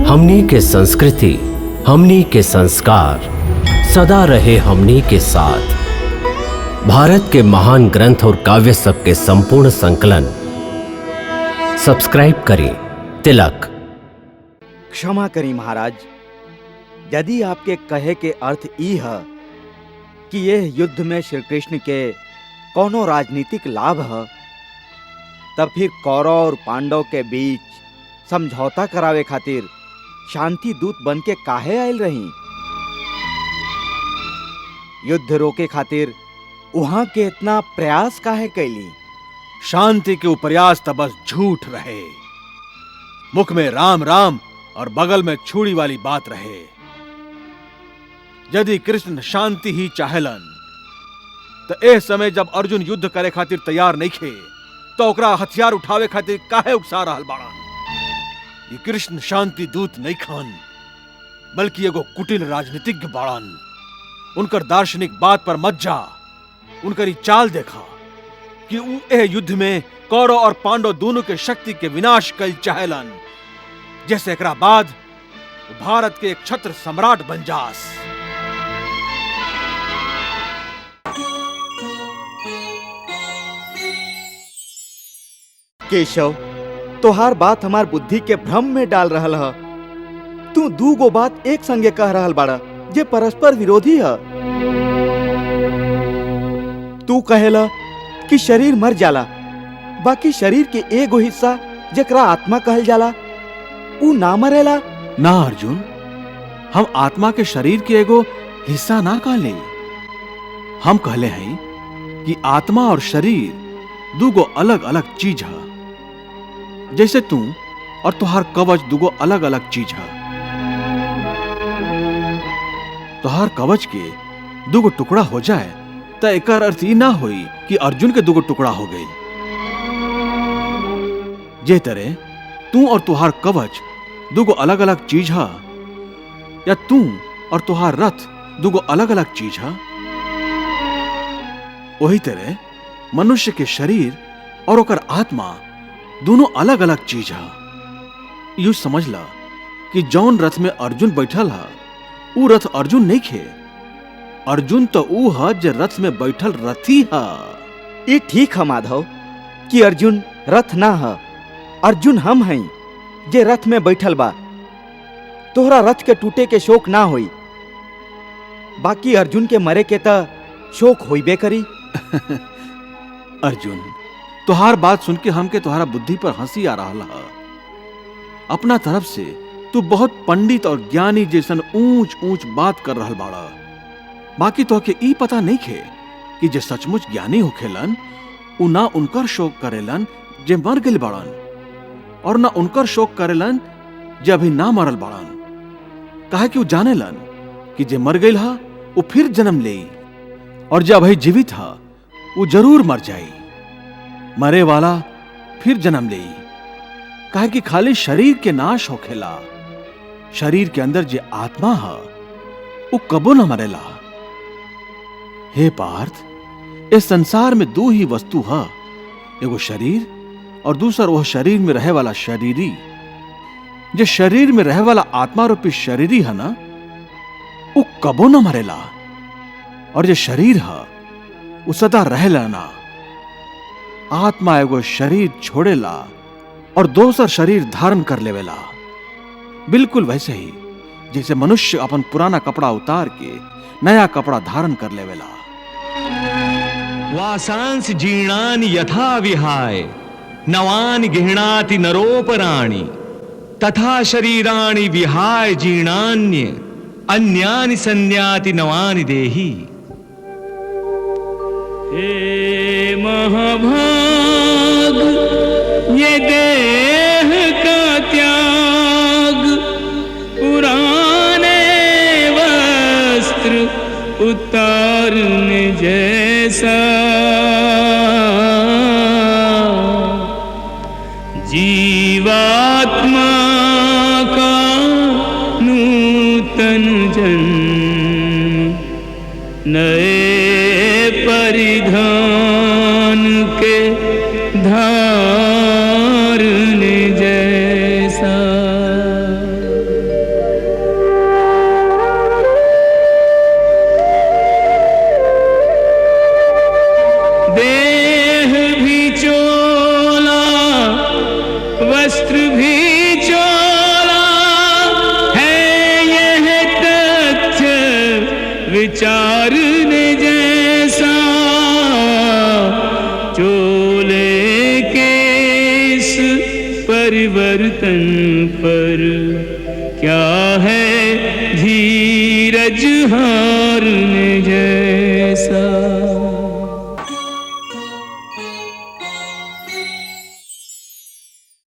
हमनी के संस्कृति, हमनी के संस्कार सदा रहे हमनी के साथ। भारत के महान ग्रंथ और काव्य सब के संपूर्ण संकलन सब्सक्राइब करें तिलक। क्षमा करी महाराज, यदि आपके कहे के अर्थ ई है कि यह युद्ध में श्री कृष्ण के कोनो राजनीतिक लाभ है, तब फिर कौरव और पांडव के बीच समझौता करावे खातिर शांति दूत बन के काहे आयल रही? युद्ध रोके खातिर वहां के इतना प्रयास काहे कैली? शांति के प्रयास तो बस झूठ रहे, मुख में राम राम और बगल में छुरी वाली बात रहे। यदि कृष्ण शांति ही चाहेलन तो ए समय जब अर्जुन युद्ध करे खातिर तैयार नहीं खे तो ओकरा हथियार उठावे खातिर काहे उकसा रहल बाड़न? ये कृष्ण शांति दूत नहीं खान, बल्कि एगो कुटिल राजनीतिज्ञ बाड़न। उनकर दार्शनिक बात पर मत जा, उनकर चाल देखा कि उ ए युद्ध में कौरव और पांडव दोनों के शक्ति के विनाश कल चाहेलन, जैसे एकरा बाद भारत के एक छत्र सम्राट बन जास। केशव, तोहार बात हमार बुद्धि के भ्रम में डाल रहल है। तू दू गो बात एक संगे कह रहल बाड़ा जे परस्पर विरोधी है। तू कहेला कि शरीर मर जाला, बाकी शरीर के एगो हिस्सा जेकरा आत्मा कहल जाला ऊ ना मरेला। ना अर्जुन, हम आत्मा के शरीर के एगो हिस्सा ना कहले। हम कहले हैं कि आत्मा और शरीर दूगो अलग अलग चीज है, जैसे तू और तुहार कवच दूगो अलग अलग चीज है। तुहार कवच के दूगो टुकड़ा हो जाए तो एकर अर्थ ई ना होई कि अर्जुन के दूगो टुकड़ा हो गई। जे तरह तू और तुहार कवच दूगो अलग अलग चीज है, या तू और तुहार रथ दूगो अलग अलग चीज है, वही तरह मनुष्य के शरीर और ओकर आत्मा दोनों अलग अलग चीज है। यू समझ ला कि जौन रथ में अर्जुन बैठल है ऊ रथ अर्जुन नहीं खे। अर्जुन तो ऊ है जे रथ में बैठल रथी है। ये ठीक है माधव कि अर्जुन रथ ना है, अर्जुन हम हैं जे रथ में बैठल बा। तोहरा रथ के टूटे के शोक ना होई, बाकी अर्जुन के मरे के त शोक होइबे करी। अर्जुन, तुहार बात सुन के हमके तुहारा बुद्धि पर हंसी आ रहा है। अपना तरफ से तू बहुत पंडित और ज्ञानी जैसन ऊंच ऊंच बात कर रहल बाड़ा, बाकी तो के ई पता नहीं खे कि जे सचमुच ज्ञानी होखेलन उ ना उनकर शोक करेलन जे मर गइल बाड़न, और ना उनकर शोक करेलन जे अभी ना मरल बाड़न। काहे कि उ जानेलन कि जे मर गइल हा उ फिर जन्म लेई, और जे अभी जीवित हा उ जरूर मर जाई। मरे वाला फिर जन्म लेई, काहे कि खाली शरीर के नाश होखेला, शरीर के अंदर जे आत्मा है वो कबो न मरेला। हे पार्थ, इस संसार में दो ही वस्तु है, एगो शरीर और दूसर वह शरीर में रहे वाला शरीरी। जे शरीर में रहे वाला आत्मा रूपी शरीरी है ना, वो कबो न मरेला, और जे शरीर है वो सदा रहेला ना। आत्मा एगो शरीर छोड़ेला और दूसर शरीर धारण कर लेवेला, बिल्कुल वैसे ही जैसे मनुष्य अपन पुराना कपड़ा उतार के नया कपड़ा धारण कर लेवेला। वासांस जीर्णानि यथा विहाय नवानि गृह्णाति नरोपराणि तथा शरीराणि विहाय जीर्णान्य अन्यानि संन्याति नवानि देहि। हे महाभाग, ये देह का त्याग पुराने वस्त्र उतारने जैसा। जीवात्मा का नूतन जन्म नए परिधान के धारण जैसा। प्रचारने जैसा, चोले के इस परिवर्तन पर क्या है धीरज हारने जैसा।